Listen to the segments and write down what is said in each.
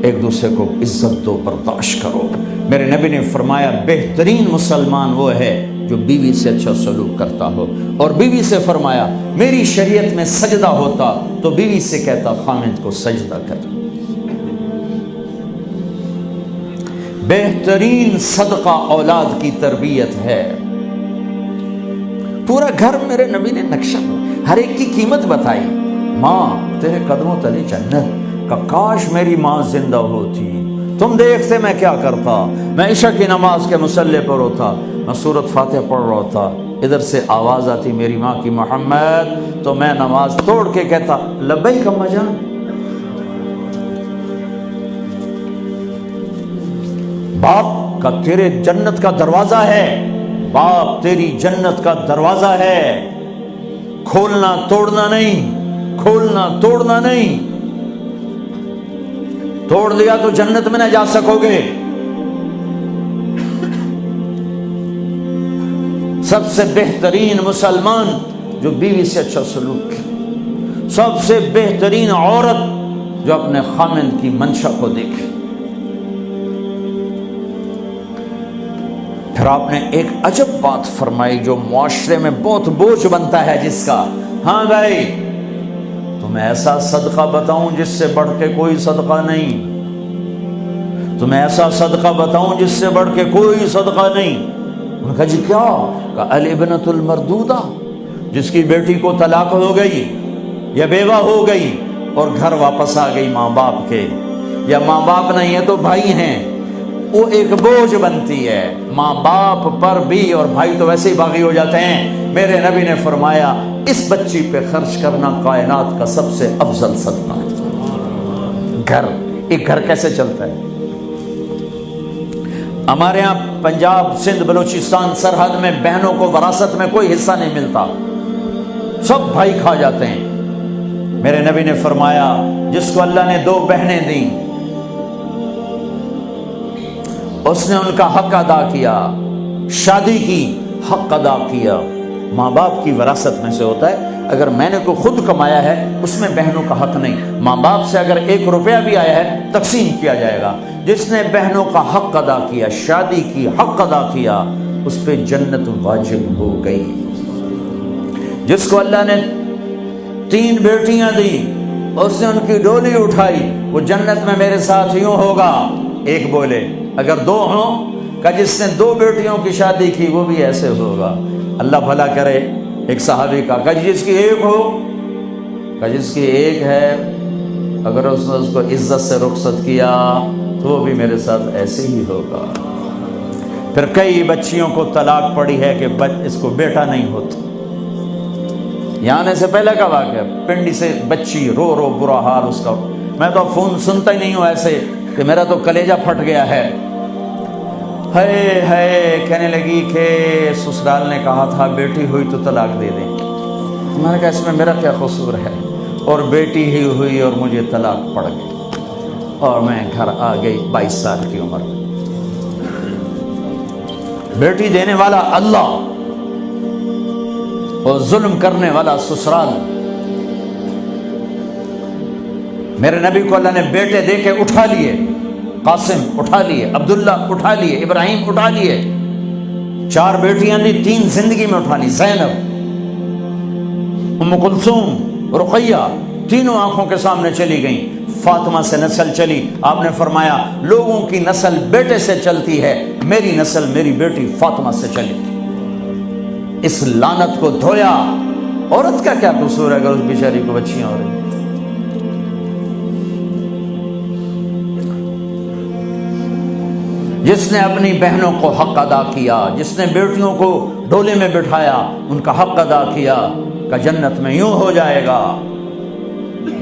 ایک دوسرے کو عزت دو، برداشت کرو۔ میرے نبی نے فرمایا بہترین مسلمان وہ ہے جو بیوی سے اچھا سلوک کرتا ہو، اور بیوی سے فرمایا میری شریعت میں سجدہ ہوتا تو بیوی سے کہتا خامند کو سجدہ کر۔ بہترین صدقہ اولاد کی تربیت ہے۔ پورا گھر میرے نبی نے نقشہ، ہر ایک کی قیمت بتائی۔ ماں تیرے قدموں تلے جنت، کہ کاش میری ماں زندہ ہوتی، تم دیکھتے میں کیا کرتا، میں عشاء کی نماز کے مصلی پر ہوتا، میں سورۃ فاتحہ پڑھ رہا ہوتا، ادھر سے آواز آتی میری ماں کی محمد، تو میں نماز توڑ کے کہتا لبیک اماں جان۔ باپ کا تیرے جنت کا دروازہ ہے، باپ تیری جنت کا دروازہ ہے، کھولنا توڑنا نہیں، کھولنا توڑنا نہیں، توڑ دیا تو جنت میں نہ جا سکو گے۔ سب سے بہترین مسلمان جو بیوی سے اچھا سلوک کرے، سب سے بہترین عورت جو اپنے خامند کی منشا کو دیکھے۔ پھر آپ نے ایک عجب بات فرمائی جو معاشرے میں بہت بوجھ بنتا ہے جس کا، ہاں بھائی تمہیں ایسا صدقہ بتاؤں جس سے بڑھ کے کوئی صدقہ نہیں، تمہیں ایسا صدقہ بتاؤں جس سے بڑھ کے کوئی صدقہ نہیں۔ انہوں نے کہا جی کیا؟ کہ الابنۃ المردودہ، جس کی بیٹی کو طلاق ہو گئی یا بیوہ ہو گئی اور گھر واپس آ گئی ماں باپ کے، یا ماں باپ نہیں ہے تو بھائی ہیں، وہ ایک بوجھ بنتی ہے ماں باپ پر بھی، اور بھائی تو ویسے ہی باغی ہو جاتے ہیں۔ میرے نبی نے فرمایا اس بچی پہ خرچ کرنا کائنات کا سب سے افضل صدقہ ہے۔ گھر، ایک گھر کیسے چلتا ہے؟ ہمارے ہاں پنجاب، سندھ، بلوچستان سرحد میں بہنوں کو وراثت میں کوئی حصہ نہیں ملتا، سب بھائی کھا جاتے ہیں۔ میرے نبی نے فرمایا جس کو اللہ نے 2 بہنیں دیں اس نے ان کا حق ادا کیا، شادی کی حق ادا کیا۔ ماں باپ کی وراثت میں سے ہوتا ہے، اگر میں نے کوئی خود کمایا ہے اس میں بہنوں کا حق نہیں، ماں باپ سے اگر 1 روپیہ بھی آیا ہے تقسیم کیا جائے گا۔ جس نے بہنوں کا حق ادا کیا، شادی کی حق ادا کیا، اس پہ جنت واجب ہو گئی۔ جس کو اللہ نے 3 بیٹیاں دی، اس نے ان کی ڈولی اٹھائی، وہ جنت میں میرے ساتھ یوں ہوگا۔ ایک بولے اگر 2 ہوں، کہ جس نے 2 بیٹیوں کی شادی کی وہ بھی ایسے ہوگا۔ اللہ بھلا کرے۔ ایک صحابی کا کہ جس کی 1 ہو، کہ جس کی 1 ہے، اگر اس نے اس کو عزت سے رخصت کیا تو وہ بھی میرے ساتھ ایسے ہی ہوگا۔ پھر کئی بچیوں کو طلاق پڑی ہے کہ اس کو بیٹا نہیں ہوتا۔ یہاں آنے سے پہلے کا واقعہ، پنڈی سے بچی رو رو برا حال اس کا، میں تو فون سنتا ہی نہیں ہوں ایسے کہ میرا تو کلیجہ پھٹ گیا ہے۔ ہے کہنے لگی کہ سسرال نے کہا تھا بیٹی ہوئی تو طلاق دے دیں۔ میں نے کہا اس میں میرا کیا قصور ہے، اور بیٹی ہی ہوئی اور مجھے طلاق پڑ گئی، اور میں گھر آ گئی 22 سال کی عمر میں۔ بیٹی دینے والا اللہ اور ظلم کرنے والا سسرال۔ میرے نبی کو اللہ نے بیٹے دے کے اٹھا لیے، قاسم اٹھا لیے، عبداللہ اٹھا لیے، ابراہیم اٹھا لیے، 4 بیٹیاں دی، 3 زندگی میں اٹھا لی، زینب، ام کلثوم، رقیہ، تینوں آنکھوں کے سامنے چلی گئیں۔ فاطمہ سے نسل چلی، آپ نے فرمایا لوگوں کی نسل بیٹے سے چلتی ہے، میری نسل میری بیٹی فاطمہ سے چلی۔ اس لعنت کو دھویا۔ عورت کا کیا قصور ہے اگر اس بیچاری کو بچیاں ہو رہی؟ جس نے اپنی بہنوں کو حق ادا کیا، جس نے بیٹیوں کو ڈولے میں بٹھایا، ان کا حق ادا کیا، کہ جنت میں یوں ہو جائے گا۔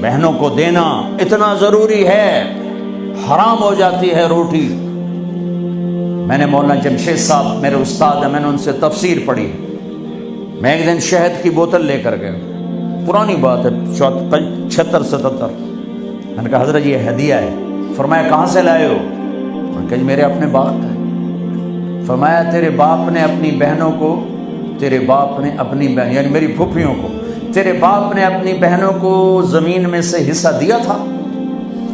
بہنوں کو دینا اتنا ضروری ہے، حرام ہو جاتی ہے روٹی۔ میں نے مولانا جمشید صاحب میرے استاد ہیں، میں نے ان سے تفسیر پڑھی۔ میں ایک دن شہد کی بوتل لے کر گیا، پرانی بات ہے 76-77۔ میں نے کہا حضرت یہ ہدیہ ہے۔ فرمایا کہاں سے لائے ہو؟ میں نے کہا میرے اپنے باپ کا ہے۔ فرمایا تیرے باپ نے اپنی بہنوں کو، تیرے باپ نے اپنی بہن یعنی میری پھوپھیوں کو، تیرے باپ نے اپنی بہنوں کو زمین میں سے حصہ دیا تھا؟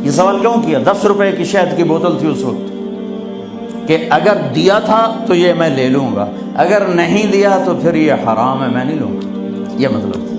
یہ سوال کیوں کیا؟ 10 روپے کی شہد کی بوتل تھی اس وقت، کہ اگر دیا تھا تو یہ میں لے لوں گا، اگر نہیں دیا تو پھر یہ حرام ہے، میں نہیں لوں گا، یہ مطلب